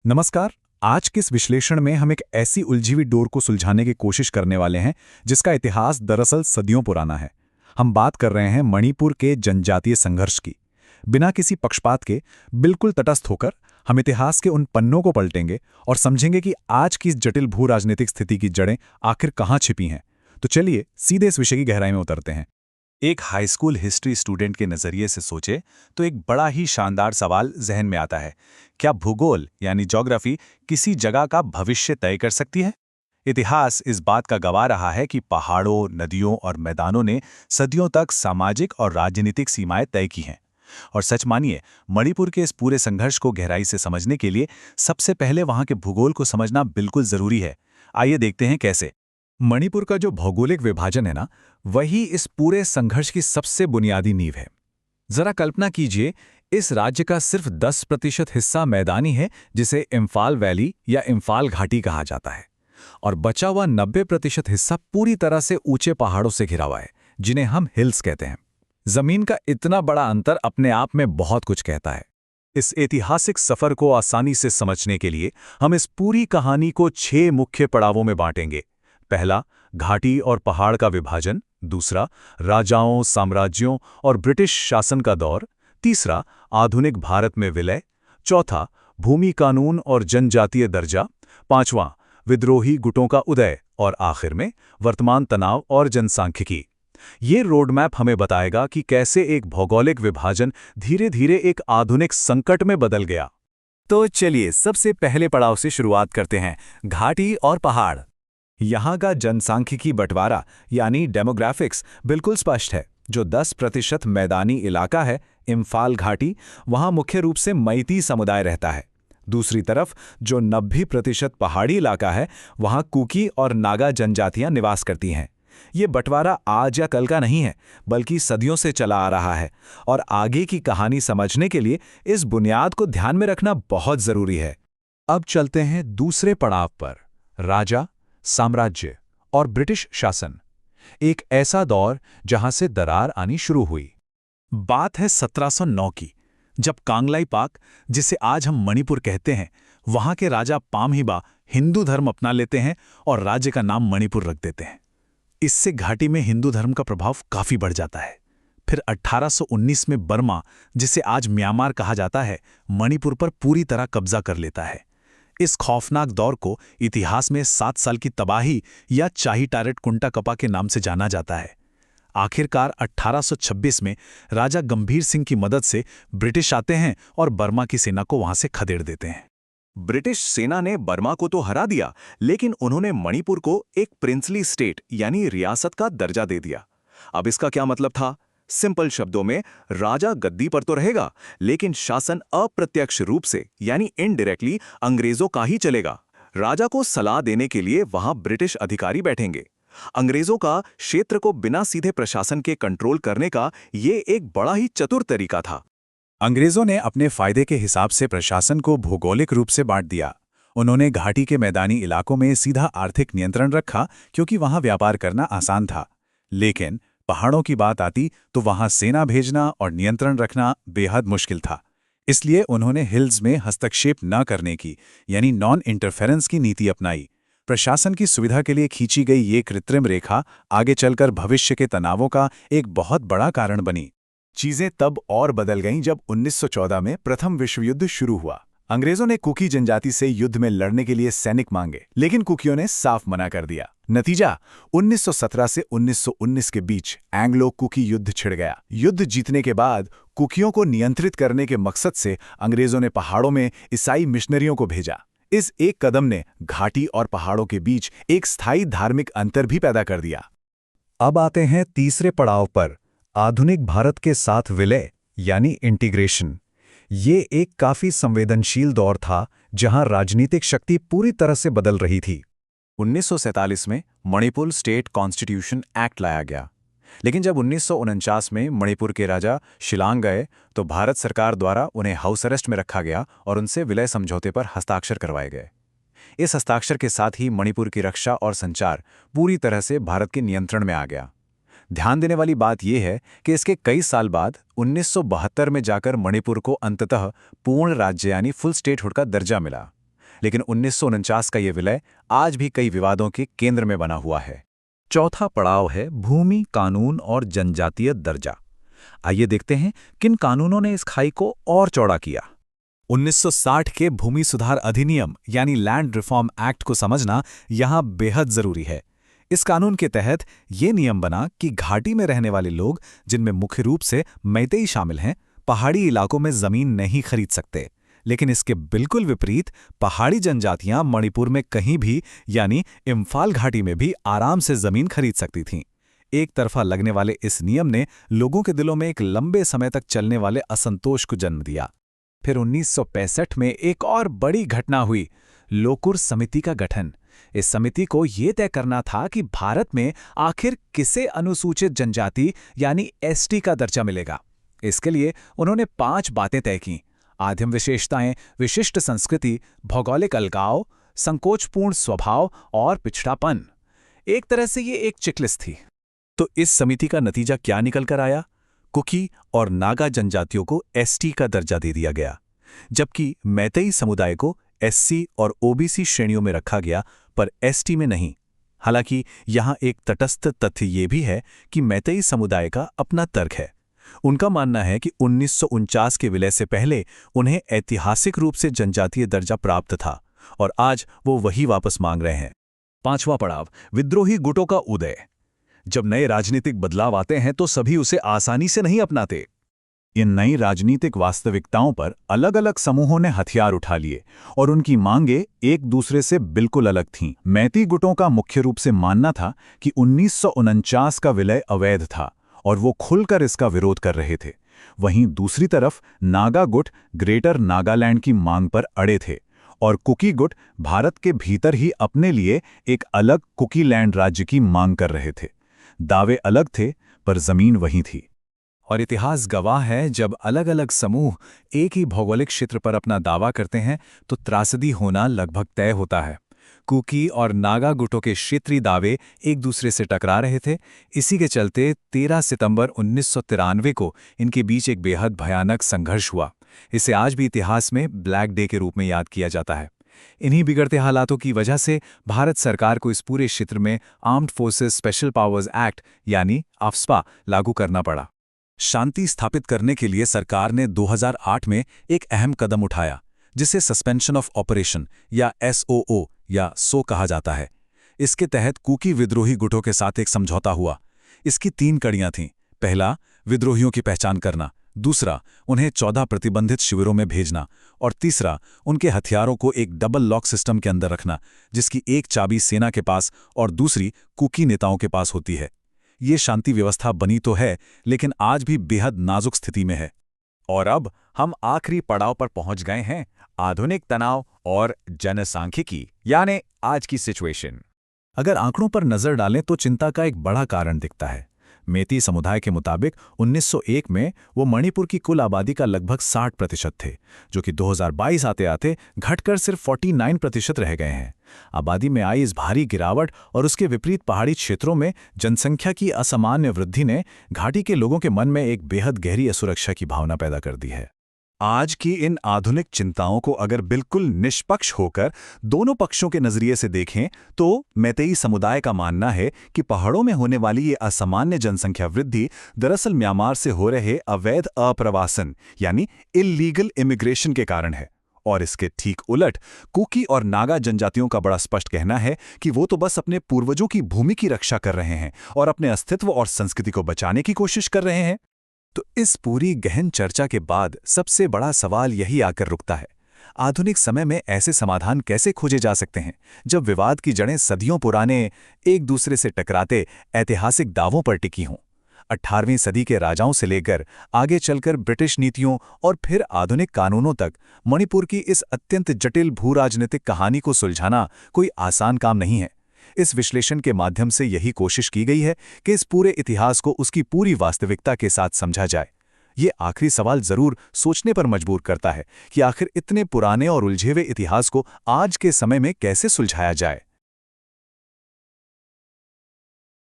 नमस्कार। आज के इस विश्लेषण में हम एक ऐसी उलझी हुई डोर को सुलझाने की कोशिश करने वाले हैं जिसका इतिहास दरअसल सदियों पुराना है। हम बात कर रहे हैं मणिपुर के जनजातीय संघर्ष की। बिना किसी पक्षपात के, बिल्कुल तटस्थ होकर हम इतिहास के उन पन्नों को पलटेंगे और समझेंगे कि आज की इस जटिल भू राजनीतिक स्थिति की जड़ें आखिर कहाँ छिपी हैं। तो चलिए सीधे इस विषय की गहराई में उतरते हैं। एक हाई स्कूल हिस्ट्री स्टूडेंट के नज़रिए से सोचे तो एक बड़ा ही शानदार सवाल जहन में आता है। क्या भूगोल यानी ज्योग्राफी किसी जगह का भविष्य तय कर सकती है? इतिहास इस बात का गवाह रहा है कि पहाड़ों, नदियों और मैदानों ने सदियों तक सामाजिक और राजनीतिक सीमाएं तय की हैं। और सच मानिए, मणिपुर के इस पूरे संघर्ष को गहराई से समझने के लिए सबसे पहले वहां के भूगोल को समझना बिल्कुल जरूरी है। आइए देखते हैं कैसे। मणिपुर का जो भौगोलिक विभाजन है ना, वही इस पूरे संघर्ष की सबसे बुनियादी नींव है। जरा कल्पना कीजिए, इस राज्य का सिर्फ 10% हिस्सा मैदानी है, जिसे इम्फाल वैली या इम्फाल घाटी कहा जाता है, और बचा हुआ 90% हिस्सा पूरी तरह से ऊंचे पहाड़ों से घिरा हुआ है, जिन्हें हम हिल्स कहते हैं। जमीन का इतना बड़ा अंतर अपने आप में बहुत कुछ कहता है। इस ऐतिहासिक सफर को आसानी से समझने के लिए हम इस पूरी कहानी को 6 मुख्य पड़ावों में बांटेंगे। पहला, घाटी और पहाड़ का विभाजन। दूसरा, राजाओं, साम्राज्यों और ब्रिटिश शासन का दौर। तीसरा, आधुनिक भारत में विलय। चौथा, भूमि कानून और जनजातीय दर्जा। पांचवां, विद्रोही गुटों का उदय। और आखिर में वर्तमान तनाव और जनसांख्यिकी। ये रोडमैप हमें बताएगा कि कैसे एक भौगोलिक विभाजन धीरे धीरे एक आधुनिक संकट में बदल गया। तो चलिए सबसे पहले पड़ाव से शुरुआत करते हैं, घाटी और पहाड़। यहाँ का जनसांख्यिकी बंटवारा यानी डेमोग्राफिक्स बिल्कुल स्पष्ट है। जो 10% मैदानी इलाका है, इम्फाल घाटी, वहाँ मुख्य रूप से मैती समुदाय रहता है। दूसरी तरफ जो 90% पहाड़ी इलाका है, वहाँ कुकी और नागा जनजातियाँ निवास करती हैं। ये बंटवारा आज या कल का नहीं है, बल्कि सदियों से चला आ रहा है, और आगे की कहानी समझने के लिए इस बुनियाद को ध्यान में रखना बहुत जरूरी है। अब चलते हैं दूसरे पड़ाव पर, राजा, साम्राज्य और ब्रिटिश शासन। एक ऐसा दौर जहां से दरार आनी शुरू हुई। बात है 1709 की, जब कांगलाई पाक, जिसे आज हम मणिपुर कहते हैं, वहां के राजा पामहिबा हिंदू धर्म अपना लेते हैं और राज्य का नाम मणिपुर रख देते हैं। इससे घाटी में हिंदू धर्म का प्रभाव काफी बढ़ जाता है। फिर 1819 में बर्मा, जिसे आज म्यांमार कहा जाता है, मणिपुर पर पूरी तरह कब्जा कर लेता है। इस खौफनाक दौर को इतिहास में 7 साल की तबाही या चाही टारेट कुंटा कपा के नाम से जाना जाता है। आखिरकार 1826 में राजा गंभीर सिंह की मदद से ब्रिटिश आते हैं और बर्मा की सेना को वहां से खदेड़ देते हैं। ब्रिटिश सेना ने बर्मा को तो हरा दिया, लेकिन उन्होंने मणिपुर को एक प्रिंसली स्टेट यानी रियासत का दर्जा दे दिया। अब इसका क्या मतलब था? सिंपल शब्दों में, राजा गद्दी पर तो रहेगा, लेकिन शासन अप्रत्यक्ष रूप से यानी इनडायरेक्टली अंग्रेजों का ही चलेगा। राजा को सलाह देने के लिए वहां ब्रिटिश अधिकारी बैठेंगे। अंग्रेजों का क्षेत्र को बिना सीधे प्रशासन के कंट्रोल करने का ये एक बड़ा ही चतुर तरीका था। अंग्रेजों ने अपने फायदे के हिसाब से प्रशासन को भौगोलिक रूप से बांट दिया। उन्होंने घाटी के मैदानी इलाकों में सीधा आर्थिक नियंत्रण रखा, क्योंकि वहां व्यापार करना आसान था। लेकिन पहाड़ों की बात आती तो वहां सेना भेजना और नियंत्रण रखना बेहद मुश्किल था। इसलिए उन्होंने हिल्स में हस्तक्षेप न करने की यानी नॉन इंटरफेरेंस की नीति अपनाई। प्रशासन की सुविधा के लिए खींची गई ये कृत्रिम रेखा आगे चलकर भविष्य के तनावों का एक बहुत बड़ा कारण बनी। चीजें तब और बदल गईं जब 1914 में प्रथम विश्व युद्ध शुरू हुआ। अंग्रेजों ने कुकी जनजाति से युद्ध में लड़ने के लिए सैनिक मांगे, लेकिन कुकियों ने साफ मना कर दिया। नतीजा, 1917 से 1919 के बीच एंग्लो कुकी युद्ध छिड़ गया। युद्ध जीतने के बाद कुकियों को नियंत्रित करने के मकसद से अंग्रेजों ने पहाड़ों में ईसाई मिशनरियों को भेजा। इस एक कदम ने घाटी और पहाड़ों के बीच एक स्थायी धार्मिक अंतर भी पैदा कर दिया। अब आते हैं तीसरे पड़ाव पर, आधुनिक भारत के साथ विलय यानी इंटीग्रेशन। ये एक काफी संवेदनशील दौर था, जहां राजनीतिक शक्ति पूरी तरह से बदल रही थी। 1947 में मणिपुर स्टेट कॉन्स्टिट्यूशन एक्ट लाया गया, लेकिन जब 1949 में मणिपुर के राजा शिलांग गए तो भारत सरकार द्वारा उन्हें हाउस अरेस्ट में रखा गया और उनसे विलय समझौते पर हस्ताक्षर करवाए गए। इस हस्ताक्षर के साथ ही मणिपुर की रक्षा और संचार पूरी तरह से भारत के नियंत्रण में आ गया। ध्यान देने वाली बात यह है कि इसके कई साल बाद 1972 में जाकर मणिपुर को अंततः पूर्ण राज्य यानी फुल स्टेटहुड का दर्जा मिला। लेकिन 1949 का ये विलय आज भी कई विवादों के केंद्र में बना हुआ है। चौथा पड़ाव है भूमि कानून और जनजातीय दर्जा। आइए देखते हैं किन कानूनों ने इस खाई को और चौड़ा किया। 1960 के भूमि सुधार अधिनियम यानी लैंड रिफॉर्म एक्ट को समझना यहाँ बेहद जरूरी है। इस कानून के तहत ये नियम बना कि घाटी में रहने वाले लोग, जिनमें मुख्य रूप से मैतेई शामिल हैं, पहाड़ी इलाकों में जमीन नहीं खरीद सकते। लेकिन इसके बिल्कुल विपरीत पहाड़ी जनजातियां मणिपुर में कहीं भी यानी इम्फाल घाटी में भी आराम से जमीन खरीद सकती थीं। एक तरफा लगने वाले इस नियम ने लोगों के दिलों में एक लंबे समय तक चलने वाले असंतोष को जन्म दिया। फिर 1965 में एक और बड़ी घटना हुई, लोकुर समिति का गठन। इस समिति को ये तय करना था कि भारत में आखिर किसे अनुसूचित जनजाति यानी एसटी का दर्जा मिलेगा। इसके लिए उन्होंने 5 बातें तय कीं: आदिम विशेषताएं, विशिष्ट संस्कृति, भौगोलिक अलगाव, संकोचपूर्ण स्वभाव और पिछड़ापन। एक तरह से ये एक चेकलिस्ट थी। तो इस समिति का नतीजा क्या निकल कर आया? कुकी और नागा जनजातियों को एसटी का दर्जा दे दिया गया, जबकि मैतेई समुदाय को एससी और ओबीसी श्रेणियों में रखा गया, पर एसटी में नहीं। हालांकि यहां एक तटस्थ तथ्य ये भी है कि मैतेई समुदाय का अपना तर्क है। उनका मानना है कि 1949 के विलय से पहले उन्हें ऐतिहासिक रूप से जनजातीय दर्जा प्राप्त था और आज वो वही वापस मांग रहे हैं। 5वां पड़ाव, विद्रोही गुटों का उदय। जब नए राजनीतिक बदलाव आते हैं तो सभी उसे आसानी से नहीं अपनाते। इन नई राजनीतिक वास्तविकताओं पर अलग अलग समूहों ने हथियार उठा लिए और उनकी मांगें एक दूसरे से बिल्कुल अलग थीं। मैती गुटों का मुख्य रूप से मानना था कि 1949 का विलय अवैध था और वो खुलकर इसका विरोध कर रहे थे। वहीं दूसरी तरफ नागा गुट ग्रेटर नागालैंड की मांग पर अड़े थे और कुकी गुट भारत के भीतर ही अपने लिए एक अलग कुकी लैंड राज्य की मांग कर रहे थे। दावे अलग थे पर जमीन वही थी। और इतिहास गवाह है, जब अलग अलग समूह एक ही भौगोलिक क्षेत्र पर अपना दावा करते हैं तो त्रासदी होना लगभग तय होता है। कुकी और नागा गुटों के क्षेत्रीय दावे एक दूसरे से टकरा रहे थे। इसी के चलते 13 सितंबर 1993 को इनके बीच एक बेहद भयानक संघर्ष हुआ। इसे आज भी इतिहास में ब्लैक डे के रूप में याद किया जाता है। इन्हीं बिगड़ते हालातों की वजह से भारत सरकार को इस पूरे क्षेत्र में armed forces special powers act यानी आफ्स्पा लागू करना पड़ा। शांति स्थापित करने के लिए सरकार ने 2008 में एक अहम कदम उठाया, जिसे सस्पेंशन ऑफ ऑपरेशन या एसओओ या सो कहा जाता है। इसके तहत कुकी विद्रोही गुटों के साथ एक समझौता हुआ। इसकी 3 कड़ियां थीं। पहला, विद्रोहियों की पहचान करना। दूसरा, उन्हें 14 प्रतिबंधित शिविरों में भेजना। और तीसरा, उनके हथियारों को एक डबल लॉक सिस्टम के अंदर रखना, जिसकी एक चाबी सेना के पास और दूसरी कुकी नेताओं के पास होती है। ये शांति व्यवस्था बनी तो है, लेकिन आज भी बेहद नाजुक स्थिति में है। और अब हम आखिरी पड़ाव पर पहुंच गए हैं, आधुनिक तनाव और जनसांख्यिकी यानी आज की सिचुएशन। अगर आंकड़ों पर नजर डालें तो चिंता का एक बड़ा कारण दिखता है। मेती समुदाय के मुताबिक 1901 में वो मणिपुर की कुल आबादी का लगभग 60% थे, जो कि 2022 आते आते घटकर सिर्फ 49% रह गए हैं। आबादी में आई इस भारी गिरावट और उसके विपरीत पहाड़ी क्षेत्रों में जनसंख्या की असामान्य वृद्धि ने घाटी के लोगों के मन में एक बेहद गहरी असुरक्षा की भावना पैदा कर दी है। आज की इन आधुनिक चिंताओं को अगर बिल्कुल निष्पक्ष होकर दोनों पक्षों के नजरिए से देखें तो मैतेई समुदाय का मानना है कि पहाड़ों में होने वाली ये असामान्य जनसंख्या वृद्धि दरअसल म्यांमार से हो रहे अवैध अप्रवासन यानी इल्लीगल इमिग्रेशन के कारण है। और इसके ठीक उलट कुकी और नागा जनजातियों का बड़ा स्पष्ट कहना है कि वो तो बस अपने पूर्वजों की भूमि की रक्षा कर रहे हैं और अपने अस्तित्व और संस्कृति को बचाने की कोशिश कर रहे हैं। तो इस पूरी गहन चर्चा के बाद सबसे बड़ा सवाल यही आकर रुकता है, आधुनिक समय में ऐसे समाधान कैसे खोजे जा सकते हैं जब विवाद की जड़ें सदियों पुराने एक दूसरे से टकराते ऐतिहासिक दावों पर टिकी हों। 18वीं सदी के राजाओं से लेकर आगे चलकर ब्रिटिश नीतियों और फिर आधुनिक कानूनों तक मणिपुर की इस अत्यंत जटिल भू-राजनीतिक कहानी को सुलझाना कोई आसान काम नहीं है। इस विश्लेषण के माध्यम से यही कोशिश की गई है कि इस पूरे इतिहास को उसकी पूरी वास्तविकता के साथ समझा जाए। ये आखिरी सवाल जरूर सोचने पर मजबूर करता है कि आखिर इतने पुराने और उलझे हुए इतिहास को आज के समय में कैसे सुलझाया जाए।